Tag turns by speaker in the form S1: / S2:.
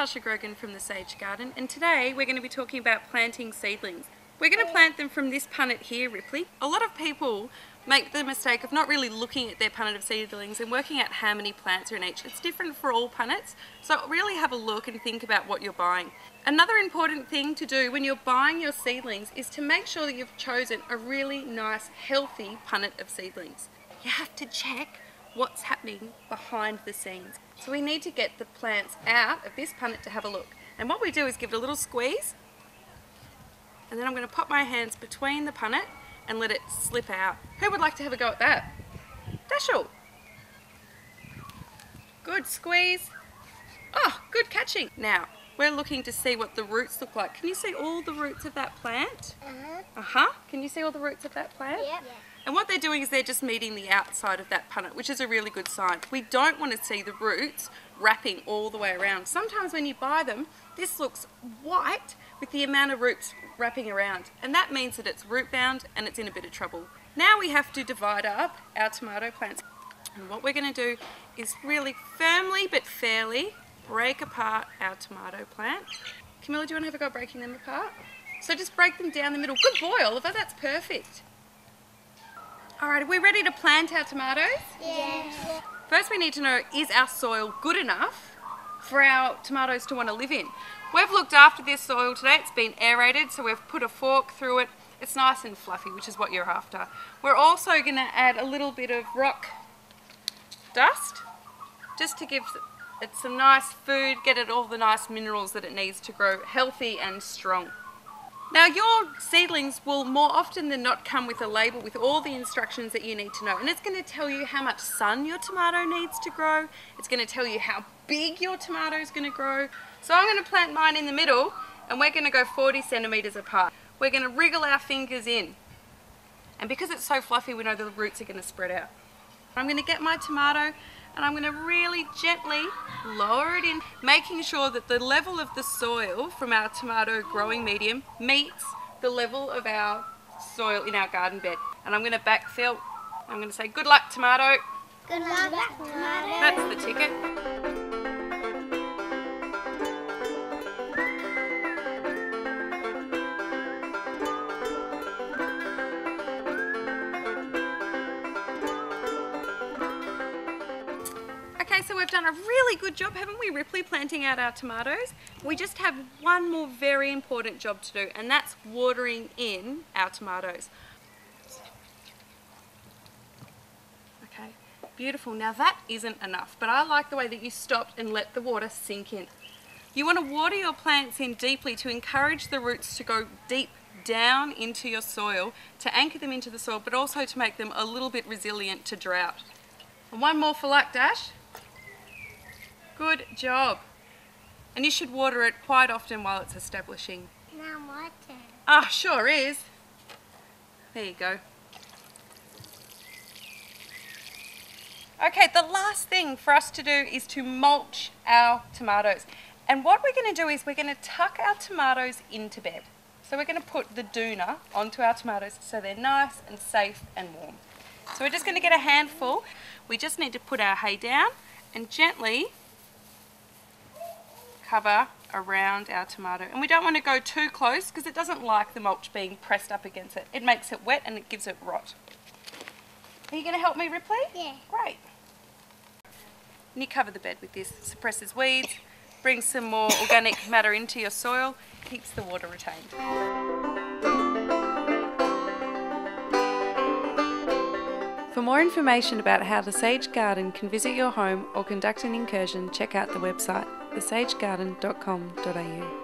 S1: Natasha Grogan from the Sage Garden, and today we're going to be talking about planting seedlings. We're going to plant them from this punnet here, Ripley. A lot of people make the mistake of not really looking at their punnet of seedlings and working out how many plants are in each. It's different for all punnets, so really have a look and think about what you're buying. Another important thing to do when you're buying your seedlings is to make sure that you've chosen a really nice, healthy punnet of seedlings. You have to check what's happening behind the scenes. So we need to get the plants out of this punnet to have a look. And what we do is give it a little squeeze, and then I'm going to pop my hands between the punnet and let it slip out. Who would like to have a go at that? Dashel. Good squeeze. Oh, good catching. Now, we're looking to see what the roots look like. Can you see all the roots of that plant? Can you see all the roots of that plant?
S2: Yep.
S1: And what they're doing is they're just meeting the outside of that punnet, which is a really good sign. We don't want to see the roots wrapping all the way around. Sometimes when you buy them, this looks white with the amount of roots wrapping around, and that means that it's root bound and it's in a bit of trouble. Now we have to divide up our tomato plants. And what we're going to do is really firmly but fairly break apart our tomato plant. Camilla, do you want to have a go at breaking them apart? So just break them down the middle. Good boy, Oliver, that's perfect. Alright, are we ready to plant our tomatoes?
S2: Yes.
S1: First we need to know, is our soil good enough for our tomatoes to want to live in? We've looked after this soil today. It's been aerated, so we've put a fork through it. It's nice and fluffy, which is what you're after. We're also going to add a little bit of rock dust, just to give it some nice food, get it all the nice minerals that it needs to grow healthy and strong. Now your seedlings will more often than not come with a label with all the instructions that you need to know, and it's going to tell you how much sun your tomato needs to grow. It's going to tell you how big your tomato is going to grow. So I'm going to plant mine in the middle, and we're going to go 40 centimetres apart. We're going to wriggle our fingers in, and because it's so fluffy we know the roots are going to spread out. I'm going to get my tomato and I'm going to really gently lower it in, making sure that the level of the soil from our tomato growing medium meets the level of our soil in our garden bed. And I'm going to backfill. I'm going to say, good luck, tomato.
S2: Good luck, tomato.
S1: That's the ticket. Okay, so we've done a really good job, haven't we, Ripley, planting out our tomatoes? We just have one more very important job to do, and that's watering in our tomatoes. Okay, beautiful. Now that isn't enough, but I like the way that you stopped and let the water sink in. You want to water your plants in deeply to encourage the roots to go deep down into your soil, to anchor them into the soil, but also to make them a little bit resilient to drought. And one more for luck, Dash. Good job. And you should water it quite often while it's establishing.
S2: Now water.
S1: Ah, sure is. There you go. Okay, the last thing for us to do is to mulch our tomatoes. And what we're going to do is we're going to tuck our tomatoes into bed. So we're going to put the doona onto our tomatoes so they're nice and safe and warm. So we're just going to get a handful. We just need to put our hay down and gently cover around our tomato. And we don't want to go too close because it doesn't like the mulch being pressed up against it. It makes it wet and it gives it rot. Are you going to help me, Ripley?
S2: Yeah.
S1: Great. And you cover the bed with this. Suppresses weeds, brings some more organic matter into your soil, keeps the water retained. For more information about how the Sage Garden can visit your home or conduct an incursion, check out the website thesagegarden.com.au.